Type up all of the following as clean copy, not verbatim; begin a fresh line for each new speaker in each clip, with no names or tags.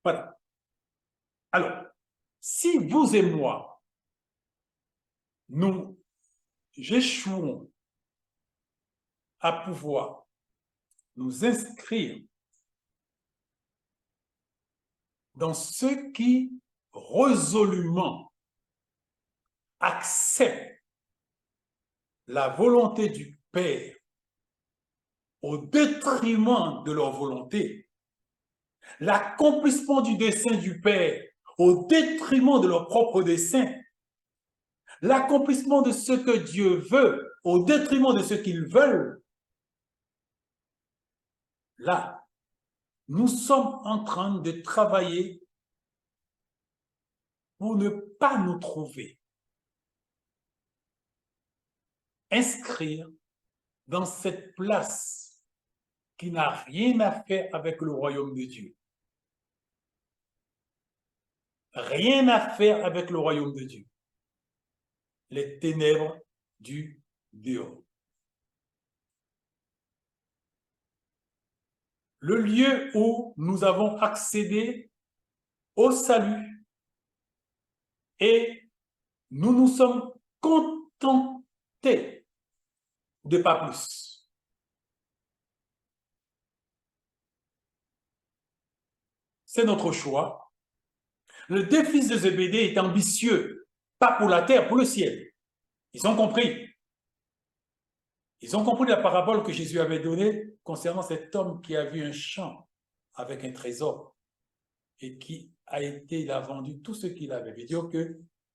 Voilà. Alors, si vous et moi, nous échouons à pouvoir nous inscrire dans ceux qui résolument acceptent la volonté du Père au détriment de leur volonté, l'accomplissement du dessein du Père au détriment de leur propre dessein, l'accomplissement de ce que Dieu veut au détriment de ce qu'ils veulent, là, nous sommes en train de travailler pour ne pas nous trouver inscrire dans cette place qui n'a rien à faire avec le royaume de Dieu. Rien à faire avec le royaume de Dieu. Les ténèbres du dehors. Le lieu où nous avons accédé au salut et nous nous sommes contentés de pas plus. C'est notre choix. Le deux fils de Zébédée est ambitieux, pas pour la terre, pour le ciel. Ils ont compris. Ils ont compris la parabole que Jésus avait donnée concernant cet homme qui a vu un champ avec un trésor et qui il a vendu tout ce qu'il avait. Il veut dire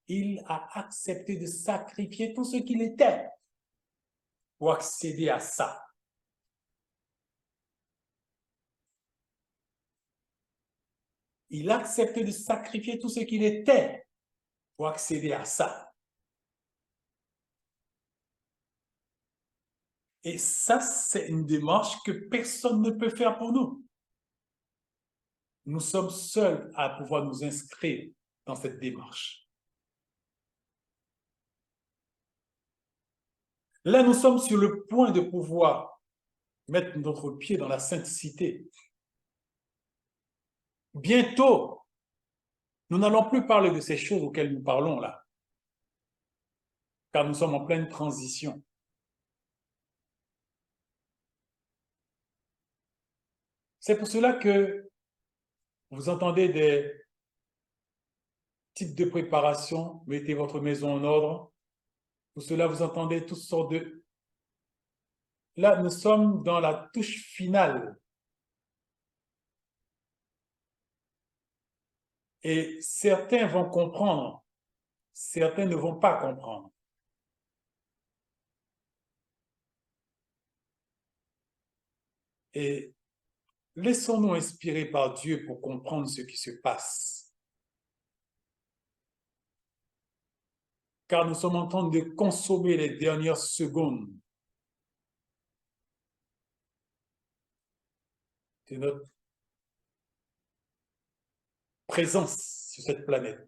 qu'il a accepté de sacrifier tout ce qu'il était pour accéder à ça. Il a accepté de sacrifier tout ce qu'il était pour accéder à ça. Et ça, c'est une démarche que personne ne peut faire pour nous. Nous sommes seuls à pouvoir nous inscrire dans cette démarche. Là, nous sommes sur le point de pouvoir mettre notre pied dans la sainte cité. Bientôt, nous n'allons plus parler de ces choses auxquelles nous parlons là, car nous sommes en pleine transition. C'est pour cela que vous entendez des types de préparation, mettez votre maison en ordre. Pour cela, vous entendez toutes sortes de... Là, nous sommes dans la touche finale. Et certains vont comprendre, certains ne vont pas comprendre. Et laissons-nous inspirer par Dieu pour comprendre ce qui se passe. Car nous sommes en train de consommer les dernières secondes de notre présence sur cette planète.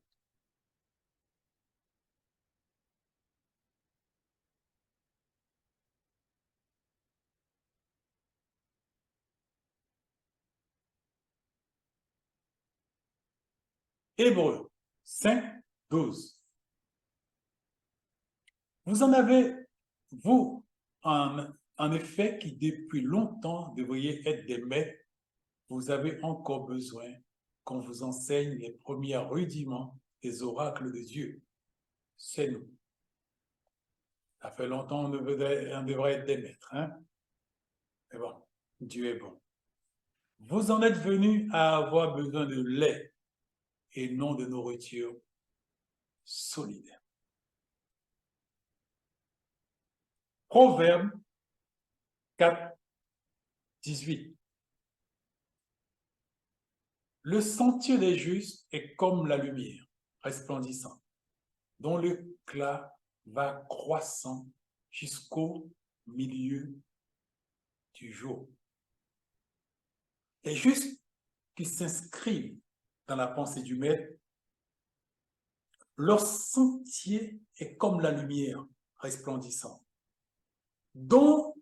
Hébreux 5, 12. Vous en avez, vous, en effet, qui depuis longtemps devriez être des maîtres, vous avez encore besoin qu'on vous enseigne les premiers rudiments des oracles de Dieu. C'est nous. Ça fait longtemps qu'on devrait être des maîtres. Hein? Mais bon, Dieu est bon. Vous en êtes venus à avoir besoin de lait et non de nourriture solide. Proverbe 4, 18. Le sentier des justes est comme la lumière resplendissante, dont l'éclat va croissant jusqu'au milieu du jour. Les justes qui s'inscrivent dans la pensée du Maître, leur sentier est comme la lumière resplendissante, dont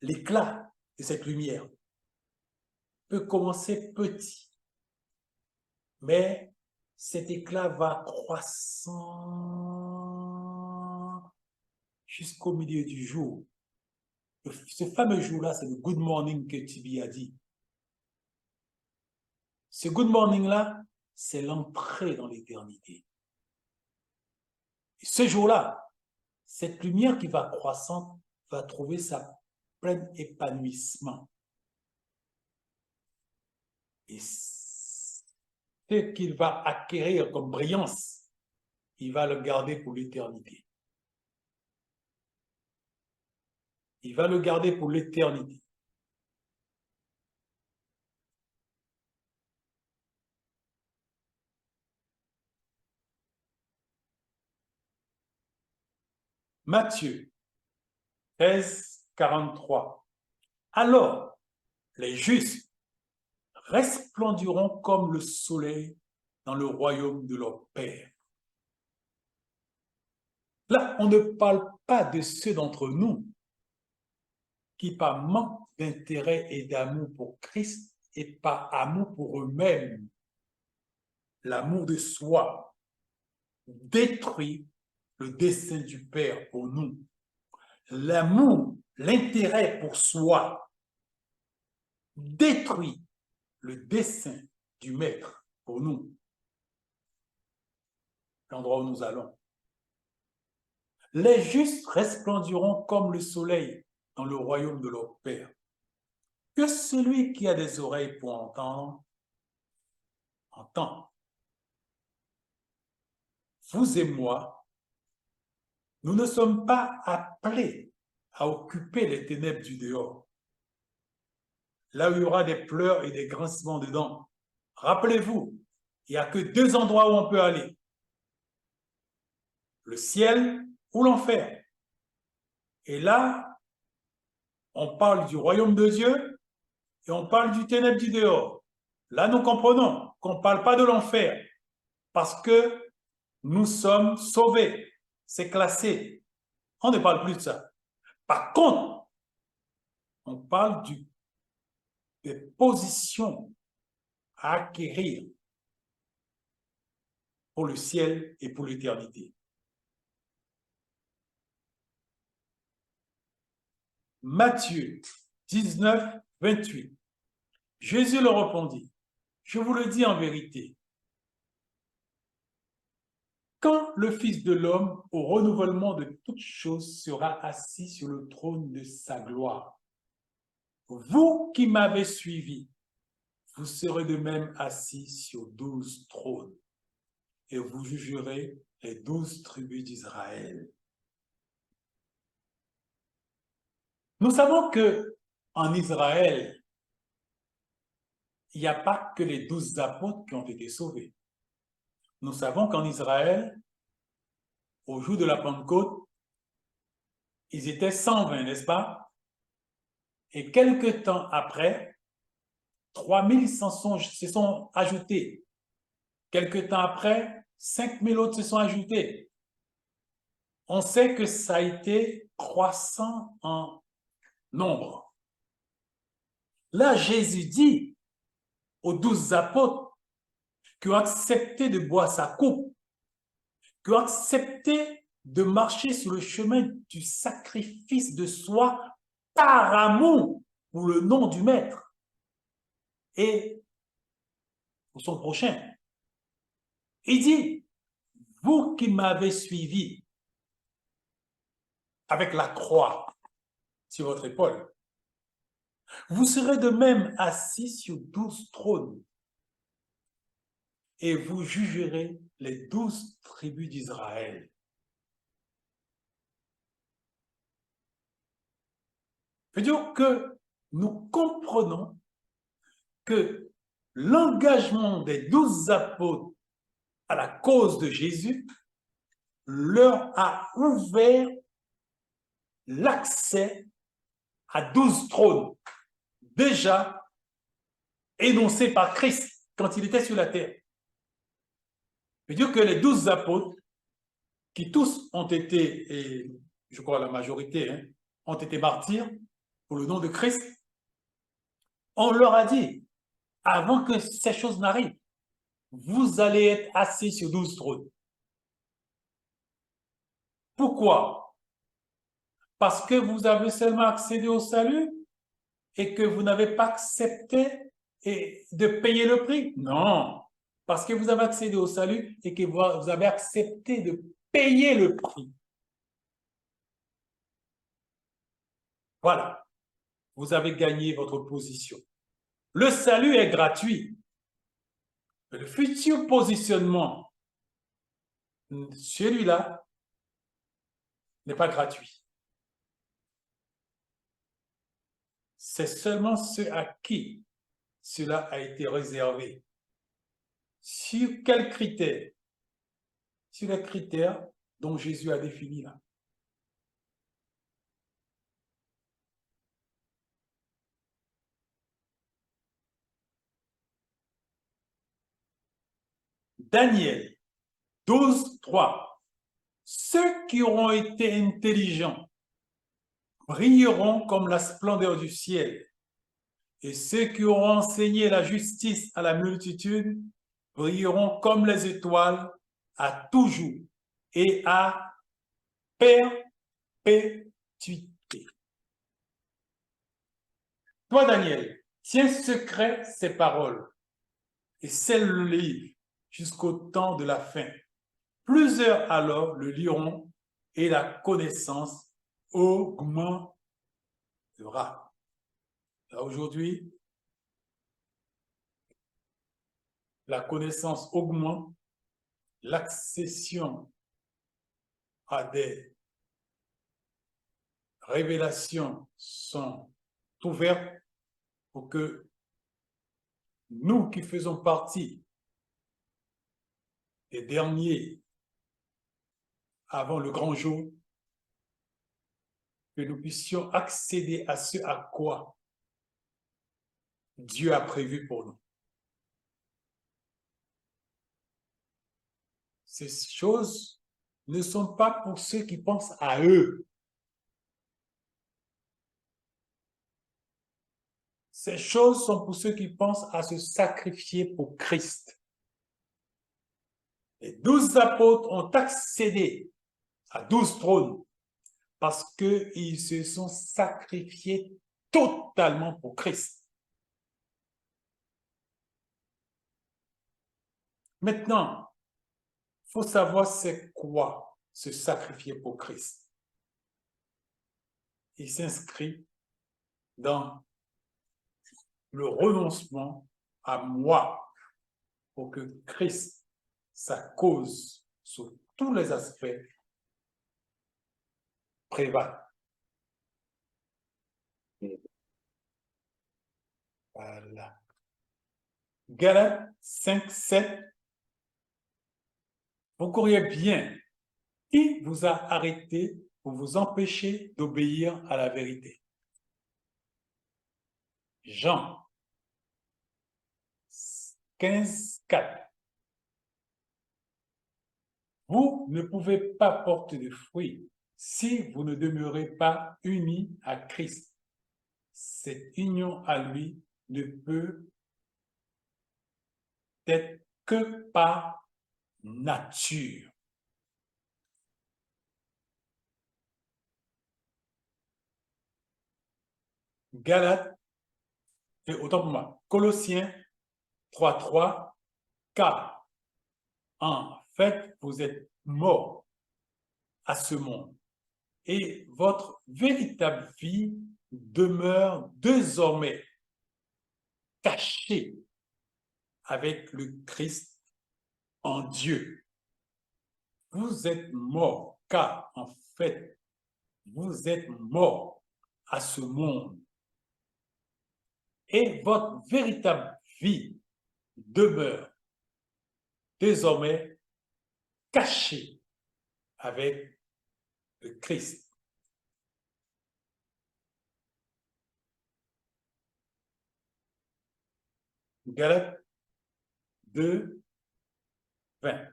l'éclat de cette lumière peut commencer petit, Mais cet éclat va croissant jusqu'au milieu du jour. Ce fameux jour-là, c'est le good morning que Tibi a dit. Ce good morning-là, c'est l'entrée dans l'éternité. Et ce jour-là, cette lumière qui va croissante va trouver sa plein épanouissement. Et ce qu'il va acquérir comme brillance, il va le garder pour l'éternité. Il va le garder pour l'éternité. Matthieu 13, 43. Alors, les justes resplendiront comme le soleil dans le royaume de leur Père. Là, on ne parle pas de ceux d'entre nous qui, par manque d'intérêt et d'amour pour Christ et par amour pour eux-mêmes, l'amour de soi, détruit le dessein du Père pour nous. L'amour, l'intérêt pour soi, détruit le dessein du Maître pour nous. L'endroit où nous allons. Les justes resplendiront comme le soleil dans le royaume de leur Père. Que celui qui a des oreilles pour entendre, entend. Vous et moi, nous ne sommes pas appelés à occuper les ténèbres du dehors. Là où il y aura des pleurs et des grincements de dents. Rappelez-vous, il n'y a que deux endroits où on peut aller. Le ciel ou l'enfer. Et là, on parle du royaume de Dieu et on parle du ténèbre du dehors. Là, nous comprenons qu'on ne parle pas de l'enfer parce que nous sommes sauvés. C'est classé. On ne parle plus de ça. Par contre, on parle des positions à acquérir pour le ciel et pour l'éternité. Matthieu 19, 28. Jésus leur répondit, je vous le dis en vérité, quand le Fils de l'homme, au renouvellement de toutes choses, sera assis sur le trône de sa gloire, vous qui m'avez suivi, vous serez de même assis sur 12 trônes et vous jugerez les 12 tribus d'Israël. Nous savons qu'en Israël, il n'y a pas que les 12 apôtres qui ont été sauvés. Nous savons qu'en Israël, au jour de la Pentecôte, ils étaient 120, n'est-ce pas? Et quelque temps après, 3000 se sont ajoutés. Quelque temps après, 5000 autres se sont ajoutés. On sait que ça a été croissant en nombre. Là, Jésus dit aux 12 apôtres qui ont accepté de boire sa coupe, qui ont accepté de marcher sur le chemin du sacrifice de soi par amour pour le nom du Maître et pour son prochain. Il dit, vous qui m'avez suivi avec la croix sur votre épaule, vous serez de même assis sur 12 trônes et vous jugerez les 12 tribus d'Israël. C'est-à-dire que nous comprenons que l'engagement des 12 apôtres à la cause de Jésus leur a ouvert l'accès à 12 trônes déjà énoncés par Christ quand il était sur la terre. C'est-à-dire que les 12 apôtres, qui tous ont été, et je crois la majorité, ont été martyrs pour le nom de Christ, on leur a dit, avant que ces choses n'arrivent, vous allez être assis sur 12 trônes. Pourquoi? Parce que vous avez seulement accédé au salut et que vous n'avez pas accepté de payer le prix? Non, parce que vous avez accédé au salut et que vous avez accepté de payer le prix. Voilà, vous avez gagné votre position. Le salut est gratuit. Le futur positionnement, celui-là, n'est pas gratuit. C'est seulement ceux à qui cela a été réservé. Sur quels critères? Sur les critères dont Jésus a défini là. Daniel 12, 3. Ceux qui auront été intelligents brilleront comme la splendeur du ciel, et ceux qui auront enseigné la justice à la multitude brilleront comme les étoiles à toujours et à perpétuité. Toi, Daniel, tiens secret ces paroles et scelle le livre jusqu'au temps de la fin. Plusieurs alors le liront et la connaissance augmentera. Aujourd'hui, la connaissance augmente, l'accession à des révélations sont ouvertes pour que nous qui faisons partie des derniers avant le grand jour, que nous puissions accéder à ce à quoi Dieu a prévu pour nous. Ces choses ne sont pas pour ceux qui pensent à eux. Ces choses sont pour ceux qui pensent à se sacrifier pour Christ. Les 12 apôtres ont accédé à 12 trônes parce qu'ils se sont sacrifiés totalement pour Christ. Maintenant, il faut savoir c'est quoi se sacrifier pour Christ. Il s'inscrit dans le renoncement à moi pour que Christ, sa cause sur tous les aspects, prévale. Voilà. Galates 5, 7. Vous courriez bien. Qui vous a arrêté pour vous empêcher d'obéir à la vérité? Jean 15, 4. Vous ne pouvez pas porter de fruits si vous ne demeurez pas unis à Christ. Cette union à lui ne peut être que par nature. Galates, autant pour moi, Colossiens 3, 3, car en fait, vous êtes morts à ce monde et votre véritable vie demeure désormais cachée avec le Christ en Dieu. Vous êtes morts car en fait, vous êtes morts à ce monde et votre véritable vie demeure désormais cachée avec le Christ. Galates 2, 20.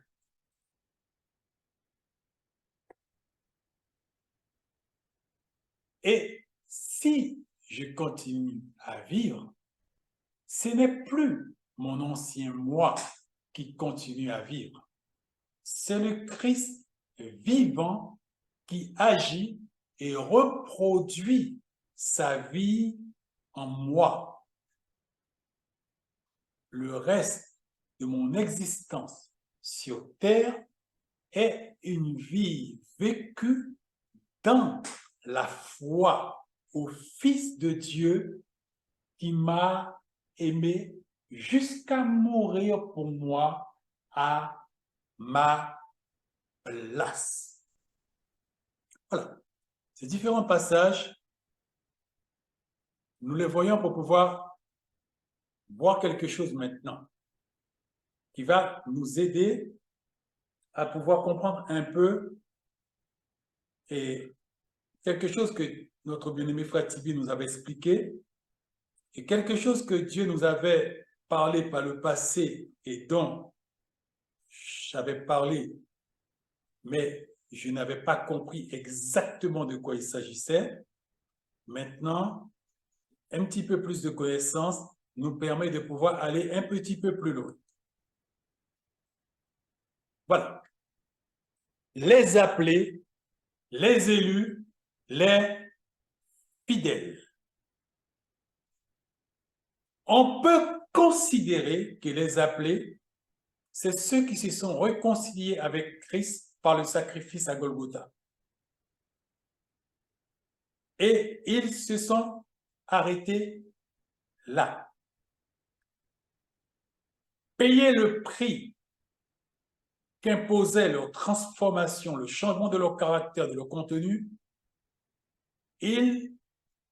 Et si je continue à vivre, ce n'est plus mon ancien moi qui continue à vivre. C'est le Christ vivant qui agit et reproduit sa vie en moi. Le reste de mon existence sur terre est une vie vécue dans la foi au Fils de Dieu qui m'a aimé jusqu'à mourir pour moi à ma place. Voilà. Ces différents passages, nous les voyons pour pouvoir voir quelque chose maintenant qui va nous aider à pouvoir comprendre un peu et quelque chose que notre bien-aimé frère Tibi nous avait expliqué et quelque chose que Dieu nous avait parlé par le passé et dont j'avais parlé, mais je n'avais pas compris exactement de quoi il s'agissait. Maintenant, un petit peu plus de connaissances nous permet de pouvoir aller un petit peu plus loin. Voilà. Les appelés, les élus, les fidèles. On peut considérer que les appelés, c'est ceux qui se sont réconciliés avec Christ par le sacrifice à Golgotha. Et ils se sont arrêtés là. Payer le prix qu'imposait leur transformation, le changement de leur caractère, de leur contenu, ils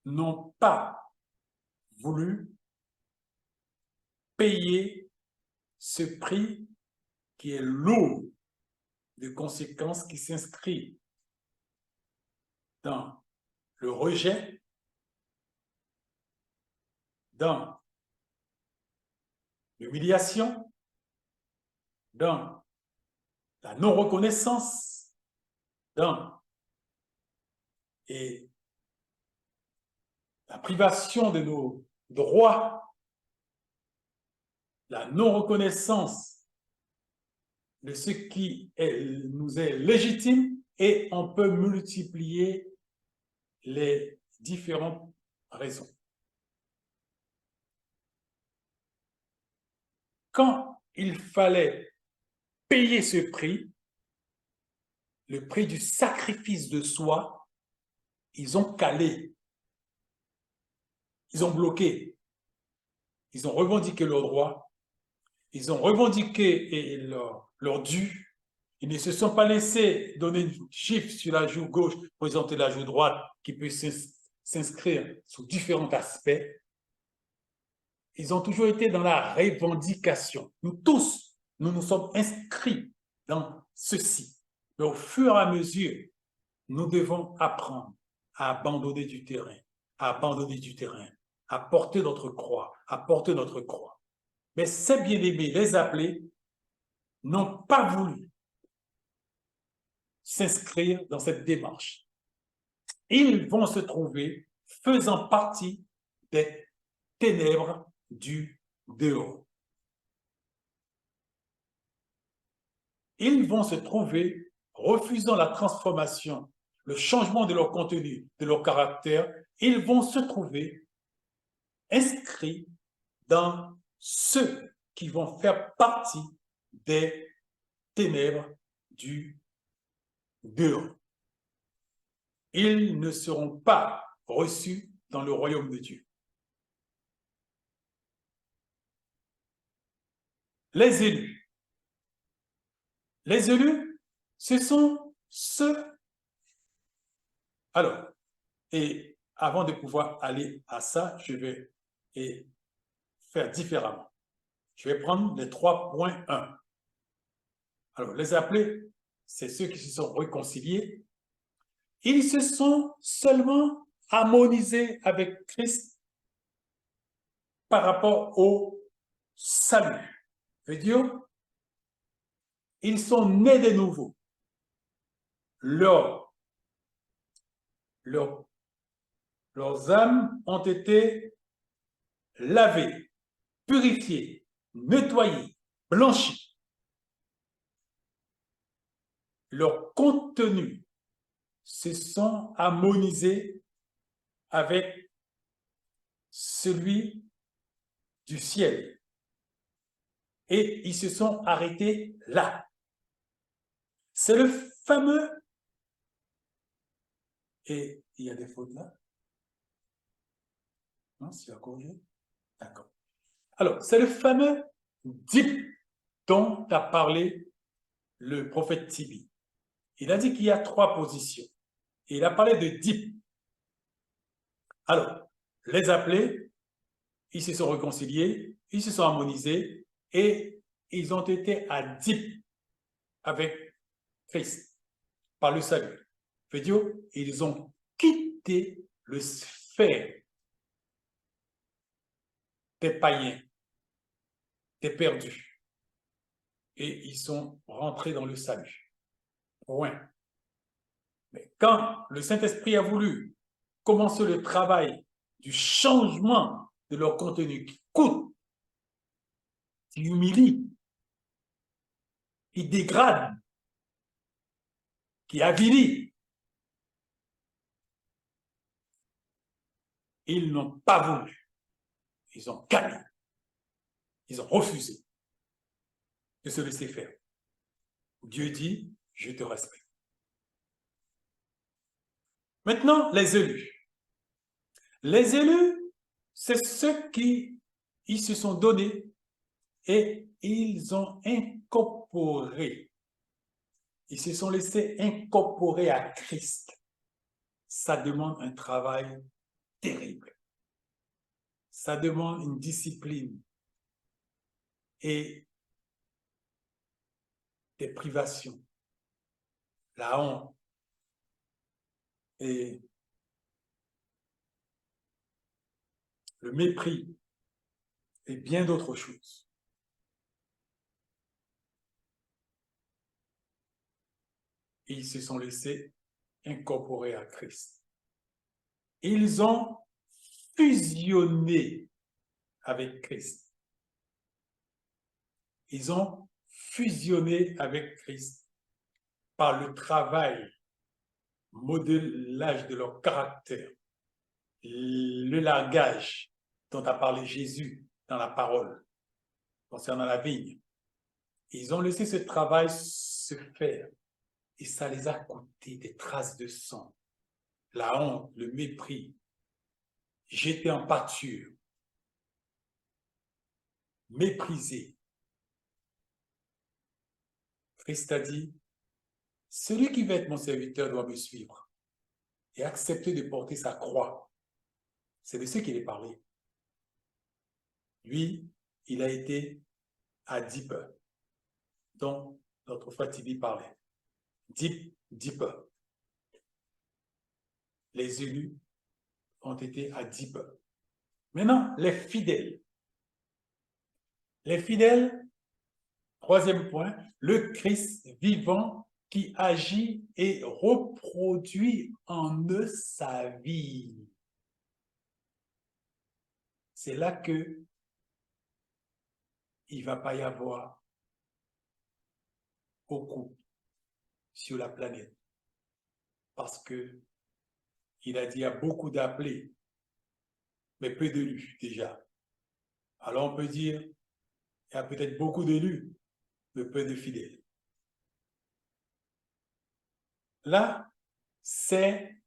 n'ont pas voulu payer ce prix qui est lourd de conséquences, qui s'inscrit dans le rejet, dans l'humiliation, dans la non-reconnaissance, dans et la privation de nos droits, la non-reconnaissance de ce qui nous est légitime, et on peut multiplier les différentes raisons. Quand il fallait payer ce prix, le prix du sacrifice de soi, ils ont calé, ils ont bloqué, ils ont revendiqué leurs droits, ils ont revendiqué leur dû. Ils ne se sont pas laissés donner une chiffre sur la joue gauche, présenter la joue droite, qui peut s'inscrire sous différents aspects. Ils ont toujours été dans la revendication. Nous tous, nous nous sommes inscrits dans ceci. Mais au fur et à mesure, nous devons apprendre à abandonner du terrain, à abandonner du terrain, à porter notre croix, à porter notre croix. Mais ces bien-aimés, les appelés, n'ont pas voulu s'inscrire dans cette démarche. Ils vont se trouver faisant partie des ténèbres du dehors. Ils vont se trouver refusant la transformation, le changement de leur contenu, de leur caractère. Ils vont se trouver inscrits dans ceux qui vont faire partie des ténèbres du dehors. Ils ne seront pas reçus dans le royaume de Dieu. Les élus. Les élus, ce sont ceux... Alors, et avant de pouvoir aller à ça, je vais faire différemment. Je vais prendre les 3.1. Alors, les appelés, c'est ceux qui se sont réconciliés. Ils se sont seulement harmonisés avec Christ par rapport au salut. Je veux dire, ils sont nés de nouveau. Leurs âmes ont été lavées, purifiées, nettoyées, blanchies. leur contenu se sont harmonisés avec celui du ciel. Et ils se sont arrêtés là. C'est le fameux... Et il y a des fautes là? Non, c'est à corriger? D'accord. Alors, c'est le fameux dip dont a parlé le prophète Tibi. Il a dit qu'il y a 3 positions. Et il a parlé de dip. Alors, les appelés, ils se sont réconciliés, ils se sont harmonisés et ils ont été à dip avec Christ par le salut. Veut dire, ils ont quitté le sphère des païens, des perdus, et ils sont rentrés dans le salut. Point. Mais quand le Saint-Esprit a voulu commencer le travail du changement de leur contenu qui coûte, qui humilie, qui dégrade, qui avilit, ils n'ont pas voulu. Ils ont gagné. Ils ont refusé de se laisser faire. Dieu dit, je te respecte. Maintenant, les élus. Les élus, c'est ceux qui ils se sont donnés et ils ont incorporé. Ils se sont laissés incorporer à Christ. Ça demande un travail terrible. Ça demande une discipline et des privations, la honte et le mépris et bien d'autres choses. Et ils se sont laissés incorporer à Christ. Ils ont fusionné avec Christ. Ils ont fusionné avec Christ par le travail, modelage de leur caractère, le langage dont a parlé Jésus dans la parole concernant la vigne. Ils ont laissé ce travail se faire et ça les a coûté des traces de sang, la honte, le mépris, jeté en pâture, méprisé. Christ a dit, celui qui veut être mon serviteur doit me suivre et accepter de porter sa croix. C'est de ce qu'il est parlé. Lui, il a été à Dieppe, dont notre frère Tibi parlait. Dieppe. Les élus ont été à Dieppe. Maintenant, les fidèles. Les fidèles, troisième point, le Christ vivant qui agit et reproduit en eux sa vie. C'est là que il ne va pas y avoir beaucoup sur la planète. Parce que il a dit il y a beaucoup d'appelés, mais peu d'élus déjà. Alors on peut dire il y a peut-être beaucoup d'élus, mais peu de fidèles. Là, c'est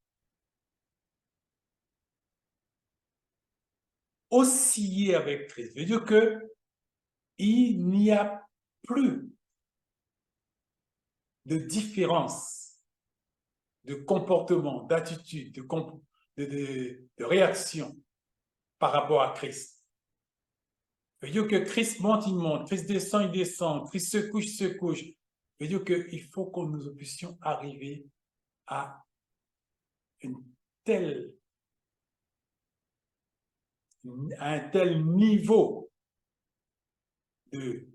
osciller avec Christ. Ça veut dire qu'il n'y a plus de différence de comportement, d'attitude, de réaction par rapport à Christ. Ça veut dire que Christ monte, il monte, Christ descend, il descend, Christ se couche, il se couche. Ça veut dire qu'il faut que nous puissions arriver à un tel niveau de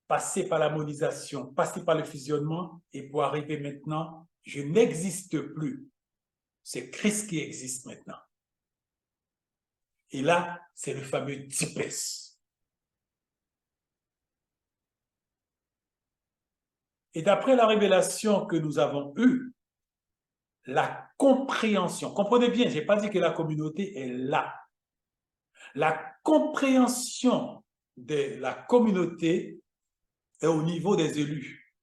passer par l'harmonisation, passer par le fusionnement, et pour arriver maintenant, je n'existe plus. C'est Christ qui existe maintenant. Et là, c'est le fameux types. Et d'après la révélation que nous avons eue, la compréhension, comprenez bien, je n'ai pas dit que la communauté est là. La compréhension de la communauté est au niveau des élus,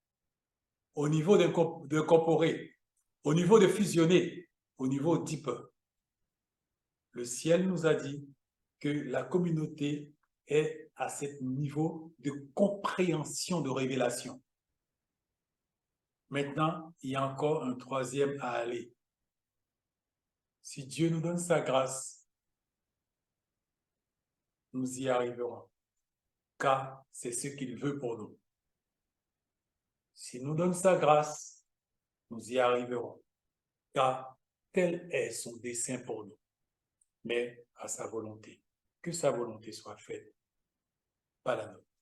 au niveau de corporés, au niveau de fusionnés, au niveau deep. Le ciel nous a dit que la communauté est à ce niveau de compréhension, de révélation. Maintenant, il y a encore un troisième à aller. Si Dieu nous donne sa grâce, nous y arriverons, car c'est ce qu'il veut pour nous. S'il nous donne sa grâce, nous y arriverons, car tel est son dessein pour nous, mais à sa volonté. Que sa volonté soit faite, pas la nôtre.